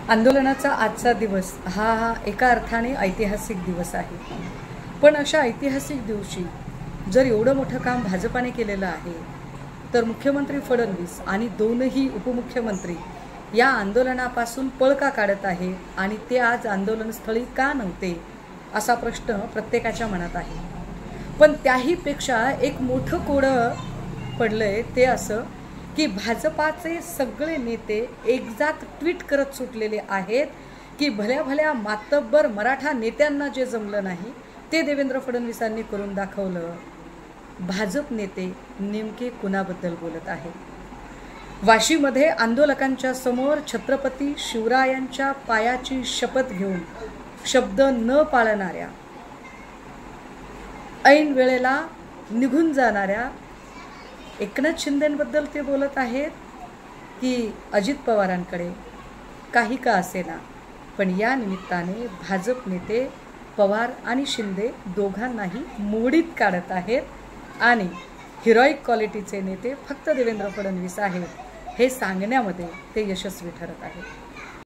आंदोलनाचा आजचा दिवस हा एका अर्थाने ऐतिहासिक दिवस आहे। पण अशा ऐतिहासिक दिवशी जर एवढं मोठं काम भाजपाने केलेलं आहे, तर मुख्यमंत्री फडणवीस आणि दोनही उपमुख्यमंत्री या आंदोलनापासून पळ का काढत आहे आणि ते आज आंदोलनस्थळी का नव्हते असा प्रश्न प्रत्येकाच्या मनात आहे। पण त्याही पेक्षा एक मोठं कोडं पडलंय ते असं की भाजपाचे सगळे नेते एकजात ट्विट करत सुटलेले आहेत की भल्या भल्या मातब्बर मराठा नेत्यांना जे जमलं नाही ते देवेंद्र फडणवीसांनी करून दाखवलं। भाजप नेते नेमके कुणाबद्दल बोलत आहेत? वाशीमध्ये आंदोलकांच्या समोर छत्रपती शिवरायांच्या पायाची शपथ घेऊन शब्द न पाळणाऱ्या, ऐन वेळेला निघून जाणाऱ्या एकनाथ शिंदेंबद्दल ते बोलत आहेत की अजित पवारांकडे काही का असेना, पण या निमित्ताने भाजप नेते पवार आणि शिंदे दोघांनाही मोडीत काढत आहेत आणि हिरोईक क्वालिटीचे नेते फक्त देवेंद्र फडणवीस आहेत हे सांगण्यामध्ये ते यशस्वी ठरत आहेत।